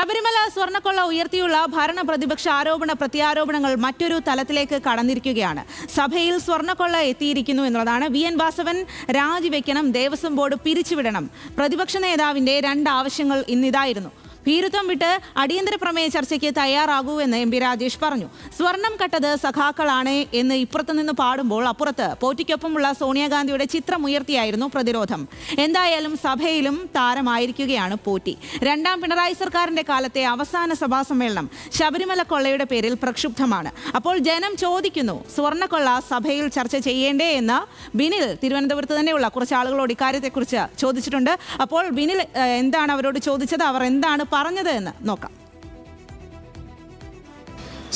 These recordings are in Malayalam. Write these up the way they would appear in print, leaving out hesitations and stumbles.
ശബരിമല സ്വർണ്ണക്കൊള്ള ഉയർത്തിയുള്ള ഭരണ പ്രതിപക്ഷ ആരോപണ പ്രത്യാരോപണങ്ങൾ മറ്റൊരു തലത്തിലേക്ക് കടന്നിരിക്കുകയാണ്. സഭയിൽ സ്വർണ്ണക്കൊള്ള എത്തിയിരിക്കുന്നു എന്നുള്ളതാണ്. VN വാസവൻ രാജിവെക്കണം, ദേവസ്വം ബോർഡ് പിരിച്ചുവിടണം. പ്രതിപക്ഷ നേതാവിന്റെ 2 ആവശ്യങ്ങൾ ഇന്നിതായിരുന്നു. ഭീരുത്വം വിട്ട് അടിയന്തര പ്രമേയ ചർച്ചയ്ക്ക് തയ്യാറാകൂ എന്ന് MP രാജേഷ് പറഞ്ഞു. സ്വർണം കട്ടത് സഖാക്കളാണ് എന്ന് ഇപ്പുറത്ത് നിന്ന് പാടുമ്പോൾ അപ്പുറത്ത് പോറ്റിക്കൊപ്പമുള്ള സോണിയാഗാന്ധിയുടെ ചിത്രം ഉയർത്തിയായിരുന്നു പ്രതിരോധം. എന്തായാലും സഭയിലും താരമായിരിക്കുകയാണ് പോറ്റി. 2ാം പിണറായി സർക്കാരിന്റെ കാലത്തെ അവസാന സഭാ സമ്മേളനം ശബരിമല കൊള്ളയുടെ പേരിൽ പ്രക്ഷുബ്ധമാണ്. അപ്പോൾ ജനം ചോദിക്കുന്നു, സ്വർണ്ണക്കൊള്ള സഭയിൽ ചർച്ച ചെയ്യേണ്ടേ എന്ന് ബിനിൽ തിരുവനന്തപുരത്ത് തന്നെയുള്ള കുറച്ച് ആളുകളോട് ഇക്കാര്യത്തെക്കുറിച്ച് ചോദിച്ചിട്ടുണ്ട്. അപ്പോൾ ബിനിൽ എന്താണ് അവരോട് ചോദിച്ചത്, അവർ എന്താണ് പറഞ്ഞത് എന്ന് നോക്കാം.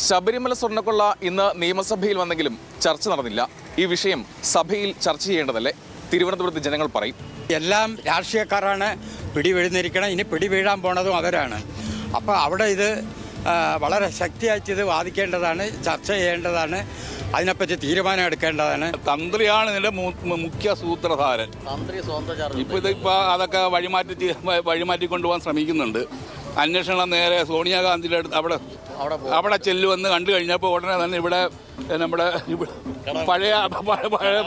ശബരിമല സ്വർണ്ണക്കൊള്ള ഇന്ന് നിയമസഭയിൽ വന്നെങ്കിലും ചർച്ച നടന്നില്ല. ഈ വിഷയം സഭയിൽ ചർച്ച ചെയ്യേണ്ടതല്ലേ? തിരുവനന്തപുരത്ത് ജനങ്ങൾ പറയും. എല്ലാം രാഷ്ട്രീയക്കാരാണ് പിടിവീഴുന്നിരിക്കണം, ഇനി പിടിവീഴാൻ പോണതും അവരാണ്. അപ്പോൾ അവിടെ ഇത് വളരെ ശക്തിയായിട്ട് ഇത് വാദിക്കേണ്ടതാണ്, ചർച്ച ചെയ്യേണ്ടതാണ്, അതിനെപ്പറ്റി തീരുമാനം എടുക്കേണ്ടതാണ്. തന്ത്രിയാണ് ഇതിന്റെ മുഖ്യ സൂത്രധാരൻ. ഇതിപ്പോ അതൊക്കെ വഴിമാറ്റി കൊണ്ടുപോകാൻ ശ്രമിക്കുന്നുണ്ട്. അന്വേഷണം നേരെ സോണിയാഗാന്ധിയുടെ അടുത്ത് അവിടെ ചെല്ലുമെന്ന് കണ്ടു കഴിഞ്ഞപ്പോൾ ഉടനെ തന്നെ ഇവിടെ നമ്മുടെ പഴയ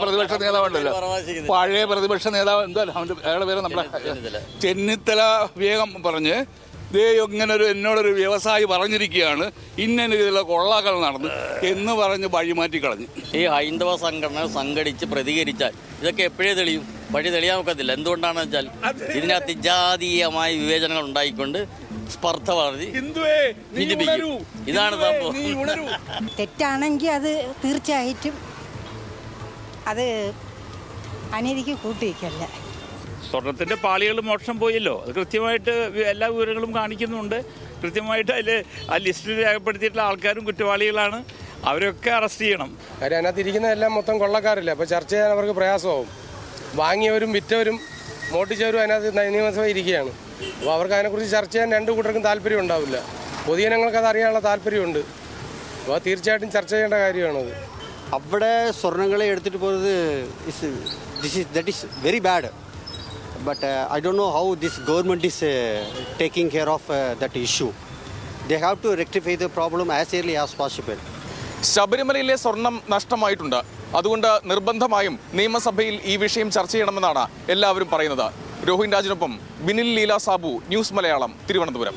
പ്രതിപക്ഷ നേതാവുണ്ടല്ലോ, പഴയ പ്രതിപക്ഷ നേതാവ് എന്താ അയാളുടെ പേര്, നമ്മുടെ ചെന്നിത്തല വേഗം പറഞ്ഞ് എന്നോടൊരു വ്യവസായി പറഞ്ഞിരിക്കുകയാണ് ഇന്ന രീതിയിലുള്ള കൊള്ളകൾ നടന്നു എന്ന് പറഞ്ഞ് വഴിമാറ്റി കളഞ്ഞു. ഈ ഹൈന്ദവ സംഘടന സംഘടിച്ച് പ്രതികരിച്ചാൽ ഇതൊക്കെ എപ്പോഴേ തെളിയും? വഴി തെളിയാൻ ഒക്കത്തില്ല. എന്തുകൊണ്ടാണെന്ന് വെച്ചാൽ ഇതിനകത്ത് ജാതീയമായ വിവേചനങ്ങൾ ഉണ്ടായിക്കൊണ്ട് സ്പർദ്ധ വളർത്തി ഇതാണ് സംഭവം. തെറ്റാണെങ്കിൽ അത് തീർച്ചയായിട്ടും അത് അനീതിക്ക് കൂട്ടിവയ്ക്കല്ല. സ്വർണത്തിൻ്റെ പാളികൾ മോഷണം പോയല്ലോ, അത് കൃത്യമായിട്ട് എല്ലാ വിവരങ്ങളും കാണിക്കുന്നുണ്ട്. കൃത്യമായിട്ട് ആ ലിസ്റ്റിൽ രേഖപ്പെടുത്തിയിട്ടുള്ള ആൾക്കാരും കുറ്റവാളികളാണ്. അവരൊക്കെ അറസ്റ്റ് ചെയ്യണം. കാര്യം അതിനകത്ത് ഇരിക്കുന്നതെല്ലാം മൊത്തം കൊള്ളക്കാരില്ല. അപ്പോൾ ചർച്ച ചെയ്യാൻ അവർക്ക് പ്രയാസമാവും. വാങ്ങിയവരും വിറ്റവരും മോട്ടിച്ചവരും അതിനകത്ത് നിയമസഭ ഇരിക്കുകയാണ്. അപ്പോൾ അവർക്ക് അതിനെക്കുറിച്ച് ചർച്ച ചെയ്യാൻ 2 കൂട്ടർക്കും താല്പര്യം ഉണ്ടാവില്ല. പൊതുജനങ്ങൾക്ക് അത് അറിയാനുള്ള താല്പര്യമുണ്ട്. അപ്പോൾ തീർച്ചയായിട്ടും ചർച്ച ചെയ്യേണ്ട കാര്യമാണത്. അവിടെ സ്വർണ്ണങ്ങളെ എടുത്തിട്ട് പോകുന്നത് that is very bad. But I don't know how this government is taking care of that issue. They have to rectify the problem as early as possible. ശബരിമലയിലെ സ്വർണം നഷ്ടമായിട്ടുണ്ട്. അതുകൊണ്ട് നിർബന്ധമായും നിയമസഭയിൽ ഈ വിഷയം ചർച്ച ചെയ്യണമെന്നാണ് എല്ലാവരും പറയുന്നത്. രോഹിൻ രാജിനൊപ്പം ബിനിൽ ലീല സാബു, ന്യൂസ് മലയാളം, തിരുവനന്തപുരം.